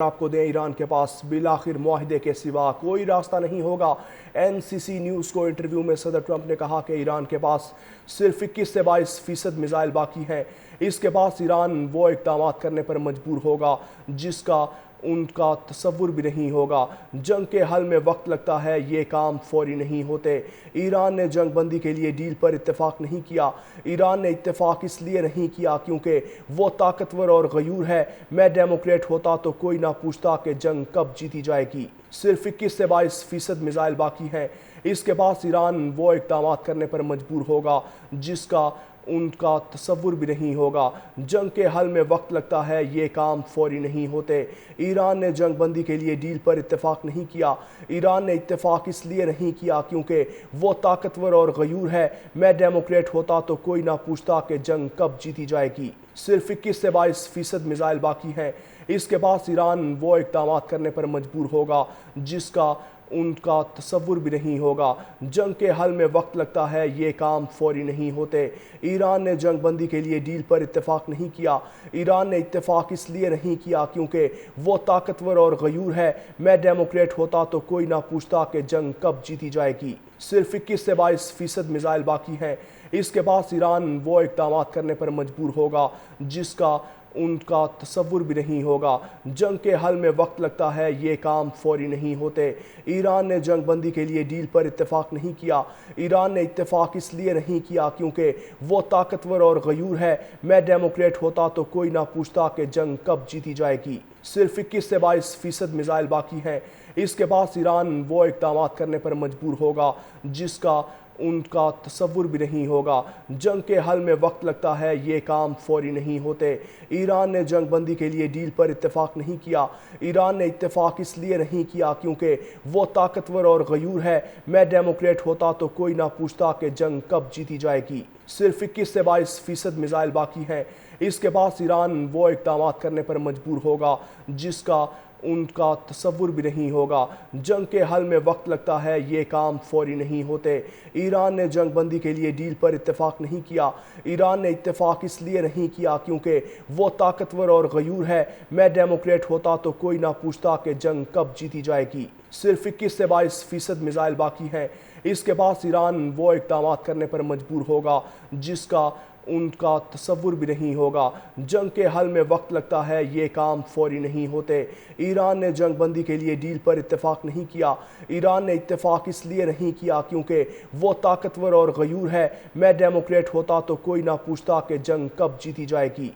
آپ کو دیں ایران کے پاس بالآخر معاہدے کے سوا کوئی راستہ نہیں ہوگا۔ این سی سی نیوز کو انٹرویو میں صدر ٹرمپ نے کہا کہ ایران کے پاس صرف 21 سے 22% میزائل باقی ہیں۔ اس کے پاس ایران وہ اقدامات کرنے پر مجبور ہوگا جس کا ان کا تصور بھی نہیں ہوگا۔ جنگ کے حل میں وقت لگتا ہے، یہ کام فوری نہیں ہوتے۔ ایران نے جنگ بندی کے لیے ڈیل پر اتفاق نہیں کیا۔ ایران نے اتفاق اس لیے نہیں کیا کیونکہ وہ طاقتور اور غیور ہے۔ میں ڈیموکریٹ ہوتا تو کوئی نہ پوچھتا کہ جنگ کب جیتی جائے گی۔ صرف 21 سے 22% میزائل باقی ہیں۔ اس کے پاس ایران وہ اقدامات کرنے پر مجبور ہوگا جس کا ان کا تصور بھی نہیں ہوگا۔ جنگ کے حل میں وقت لگتا ہے، یہ کام فوری نہیں ہوتے۔ ایران نے جنگ بندی کے لیے ڈیل پر اتفاق نہیں کیا۔ ایران نے اتفاق اس لیے نہیں کیا کیونکہ وہ طاقتور اور غیور ہے۔ میں ڈیموکریٹ ہوتا تو کوئی نہ پوچھتا کہ جنگ کب جیتی جائے گی۔ صرف 21 سے 22% میزائل باقی ہیں۔ اس کے پاس ایران وہ اقدامات کرنے پر مجبور ہوگا جس کا ان کا تصور بھی نہیں ہوگا۔ جنگ کے حل میں وقت لگتا ہے، یہ کام فوری نہیں ہوتے۔ ایران نے جنگ بندی کے لیے ڈیل پر اتفاق نہیں کیا۔ ایران نے اتفاق اس لیے نہیں کیا کیونکہ وہ طاقتور اور غیور ہے۔ میں ڈیموکریٹ ہوتا تو کوئی نہ پوچھتا کہ جنگ کب جیتی جائے گی۔ صرف 21 سے 22% میزائل باقی ہیں۔ اس کے پاس ایران وہ اقدامات کرنے پر مجبور ہوگا جس کا ان کا تصور بھی نہیں ہوگا۔ جنگ کے حل میں وقت لگتا ہے، یہ کام فوری نہیں ہوتے۔ ایران نے جنگ بندی کے لیے ڈیل پر اتفاق نہیں کیا۔ ایران نے اتفاق اس لیے نہیں کیا کیونکہ وہ طاقتور اور غیور ہے۔ میں ڈیموکریٹ ہوتا تو کوئی نہ پوچھتا کہ جنگ کب جیتی جائے گی۔ صرف 21 سے 22% میزائل باقی ہیں۔ اس کے پاس ایران وہ اقدامات کرنے پر مجبور ہوگا جس کا ان کا تصور بھی نہیں ہوگا۔ جنگ کے حل میں وقت لگتا ہے، یہ کام فوری نہیں ہوتے۔ ایران نے جنگ بندی کے لیے ڈیل پر اتفاق نہیں کیا۔ ایران نے اتفاق اس لیے نہیں کیا کیونکہ وہ طاقتور اور غیور ہے۔ میں ڈیموکریٹ ہوتا تو کوئی نہ پوچھتا کہ جنگ کب جیتی جائے گی۔ صرف 21 سے 22% میزائل باقی ہیں۔ اس کے پاس ایران وہ اقدامات کرنے پر مجبور ہوگا جس کا ان کا تصور بھی نہیں ہوگا۔ جنگ کے حل میں وقت لگتا ہے، یہ کام فوری نہیں ہوتے۔ ایران نے جنگ بندی کے لیے ڈیل پر اتفاق نہیں کیا۔ ایران نے اتفاق اس لیے نہیں کیا کیونکہ وہ طاقتور اور غیور ہے۔ میں ڈیموکریٹ ہوتا تو کوئی نہ پوچھتا کہ جنگ کب جیتی جائے گی۔ صرف 21 سے 22% میزائل باقی ہیں۔ اس کے پاس ایران وہ اقدامات کرنے پر مجبور ہوگا جس کا ان کا تصور بھی نہیں ہوگا۔ جنگ کے حل میں وقت لگتا ہے، یہ کام فوری نہیں ہوتے۔ ایران نے جنگ بندی کے لیے ڈیل پر اتفاق نہیں کیا۔ ایران نے اتفاق اس لیے نہیں کیا کیونکہ وہ طاقتور اور غیور ہے۔ میں ڈیموکریٹ ہوتا تو کوئی نہ پوچھتا کہ جنگ کب جیتی جائے گی۔